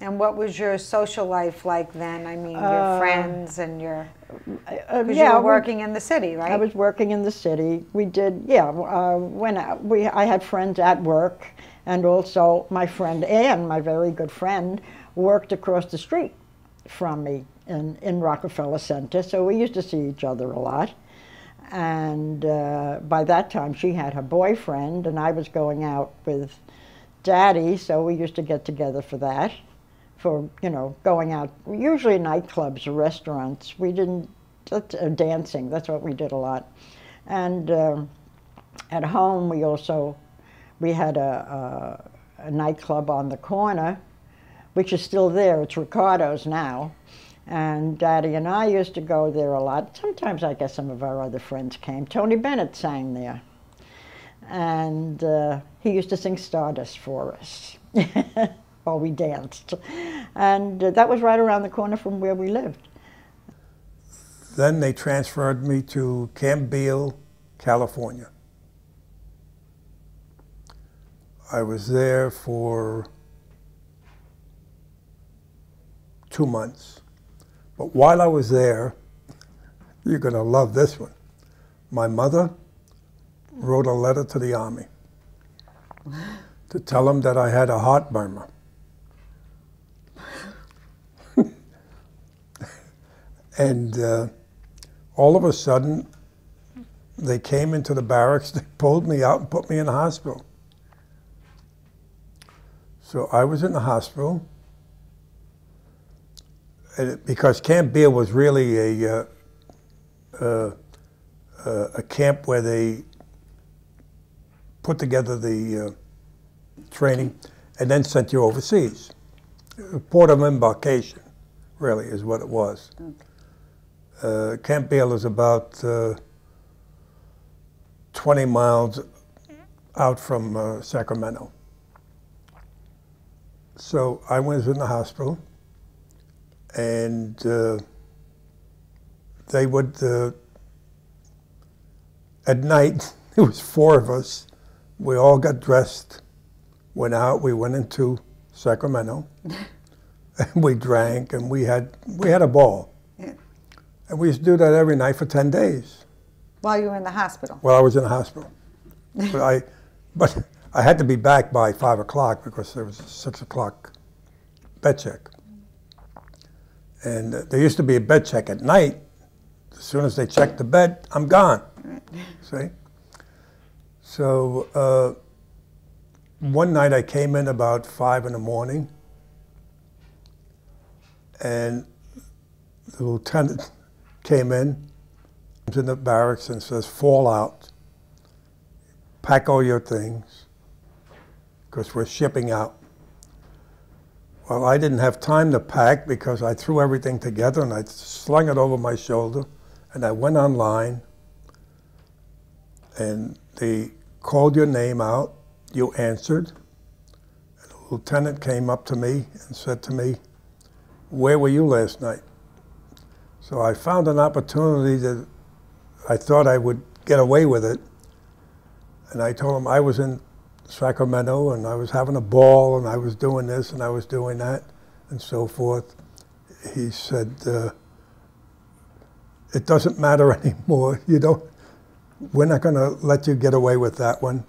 And what was your social life like then? I mean, your friends and your... Because yeah, you were working in the city, right? I was working in the city. We did, yeah, I had friends at work, and also my friend Ann, my very good friend, worked across the street from me in Rockefeller Center, so we used to see each other a lot. And by that time, she had her boyfriend, and I was going out with Daddy, so we used to get together for that, for, you know, going out, usually nightclubs or restaurants. We didn't, dancing, that's what we did a lot. And at home, we had a nightclub on the corner, which is still there. It's Ricardo's now. And Daddy and I used to go there a lot. Sometimes I guess some of our other friends came. Tony Bennett sang there. And he used to sing Stardust for us while we danced. And that was right around the corner from where we lived. Then they transferred me to Camp Beale, California. I was there for 2 months. But while I was there, you're going to love this one. My mother wrote a letter to the Army to tell them that I had a heart murmur. And all of a sudden, they came into the barracks, they pulled me out and put me in the hospital. So I was in the hospital. Because Camp Beale was really a camp where they put together the training and then sent you overseas. A port of embarkation, really, is what it was. Okay. Camp Beale is about 20 miles out from Sacramento. So I was in the hospital. And they would, at night, it was 4 of us, we all got dressed, went out, we went into Sacramento, and we drank, and we had a ball. Yeah. And we used to do that every night for 10 days. While you were in the hospital? While I was in the hospital. But I had to be back by 5 o'clock because there was a 6 o'clock bed check. And there used to be a bed check at night. As soon as they checked the bed, I'm gone. See? So one night I came in about 5 in the morning, and the lieutenant came in the barracks and says, "Fall out. Pack all your things, because we're shipping out." Well, I didn't have time to pack because I threw everything together and I slung it over my shoulder, and I went online, and they called your name out, you answered, and the lieutenant came up to me and said to me, "Where were you last night?" So I found an opportunity that I thought I would get away with it, and I told him I was in Sacramento, and I was having a ball, and I was doing this, and I was doing that, and so forth. He said, "It doesn't matter anymore. We're not going to let you get away with that one.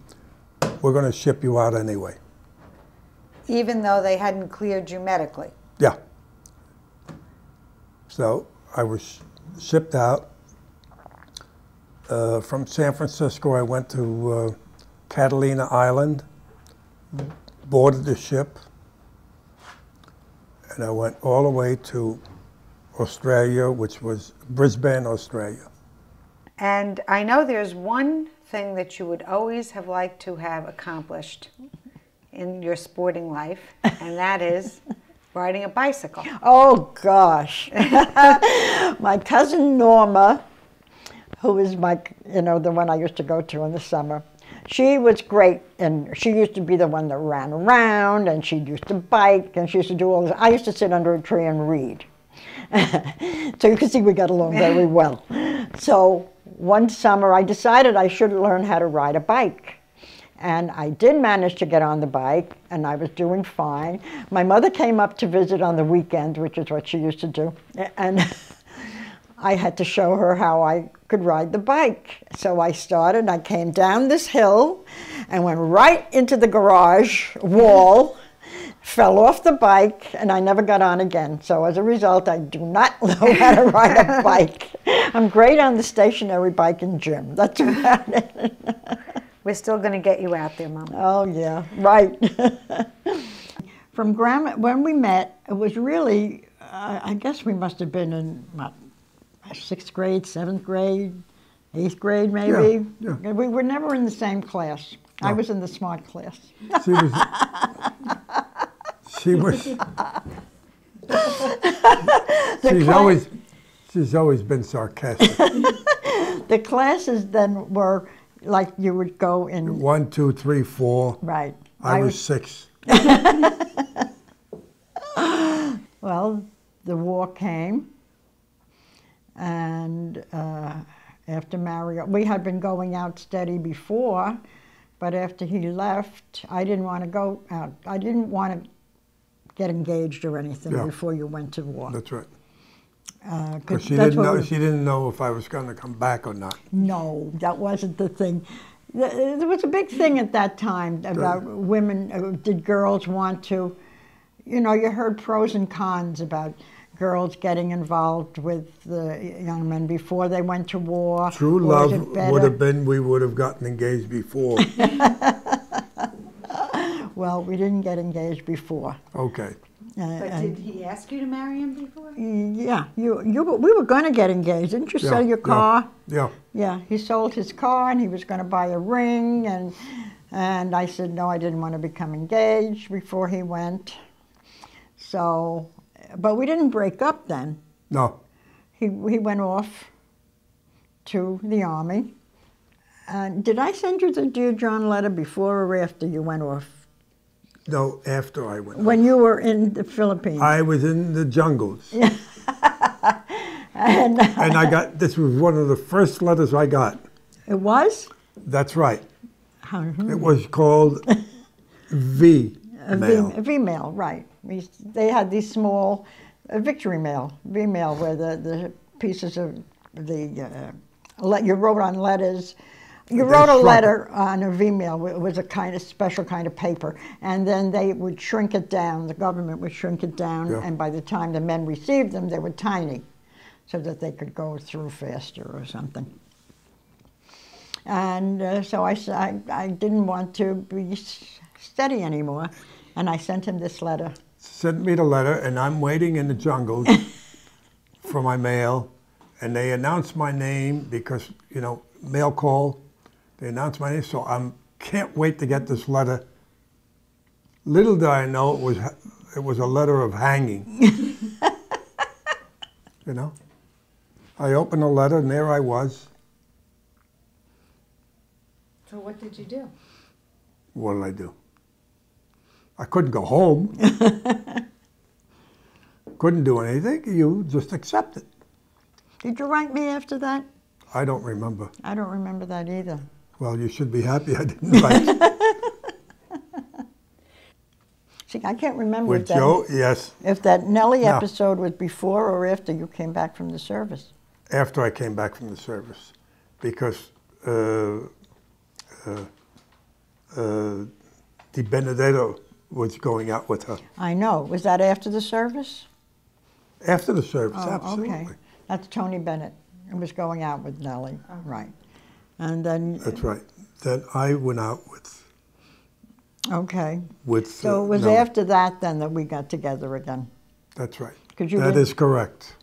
We're going to ship you out anyway." Even though they hadn't cleared you medically? Yeah. So I was shipped out. From San Francisco, I went to Catalina Island, boarded the ship, and I went all the way to Australia, which was Brisbane, Australia. And I know there's one thing that you would always have liked to have accomplished in your sporting life, and that is riding a bicycle. Oh, gosh. My cousin Norma, who is the one I used to go to in the summer, she was great, and she used to be the one that ran around, and she used to bike, and she used to do all this. I used to sit under a tree and read. So you can see we got along very well. So one summer I decided I should learn how to ride a bike. And I did manage to get on the bike, and I was doing fine. My mother came up to visit on the weekend, which is what she used to do. And I had to show her how I could ride the bike. So I started, I came down this hill and went right into the garage wall, fell off the bike, and I never got on again. So as a result, I do not know how to ride a bike. I'm great on the stationary bike in gym. That's about it. We're still going to get you out there, Mom. Oh, yeah, right. From Grandma, when we met, it was really, I guess we must have been in, what, 6th grade, 7th grade, 8th grade, maybe? Yeah, yeah. We were never in the same class. No. I was in the smart class. She's always been sarcastic. The classes then were like you would go in 1, 2, 3, 4. right. I was 6. Well, the war came, and after Mario, we had been going out steady before, but after he left, I didn't want to go out. I didn't want to get engaged or anything before you went to war. That's right. Because she didn't know if I was going to come back or not. No, that wasn't the thing. There was a big thing at that time about women. Did girls want to, you know, you heard pros and cons about girls getting involved with the young men before they went to war. True love would have been we would have gotten engaged before. Well, we didn't get engaged before. Okay. But did he ask you to marry him before? Yeah, we were going to get engaged. Didn't you sell your car? Yeah. Yeah, he sold his car and he was going to buy a ring, and I said no, I didn't want to become engaged before he went. So, but we didn't break up then. No. He went off to the Army. And did I send you the Dear John letter before or after you went off? No, after I went. When you were in the Philippines. I was in the jungles. and I got, this was one of the first letters I got. It was? That's right. It was called V-mail. V-mail, right. They had these small victory mail, V-mail, where the pieces of the, you wrote on letters. You wrote a letter on a V-mail. It was a kind of special kind of paper. And then they would shrink it down. The government would shrink it down. Yeah. And by the time the men received them, they were tiny so that they could go through faster or something. And so I didn't want to be steady anymore. And I sent him this letter. Sent me the letter, and I'm waiting in the jungles for my mail. And they announced my name because, you know, mail call. They announced my name, so I can't wait to get this letter. Little did I know it was a letter of hanging. You know? I opened the letter, and there I was. So what did you do? What did I do? I couldn't go home. Couldn't do anything. You just accept it. Did you write me after that? I don't remember. I don't remember that either. Well, you should be happy I didn't write. See, I can't remember With Joe, yes. If that Nellie episode was before or after you came back from the service. After I came back from the service, because Di Benedetto was going out with her. I know. Was that after the service? After the service, absolutely. Okay. That's Tony Bennett. It was going out with Nellie, right. And then... That's right. Then I went out with... Okay. With so it was Nellie. after that then that we got together again. That's right. That is correct.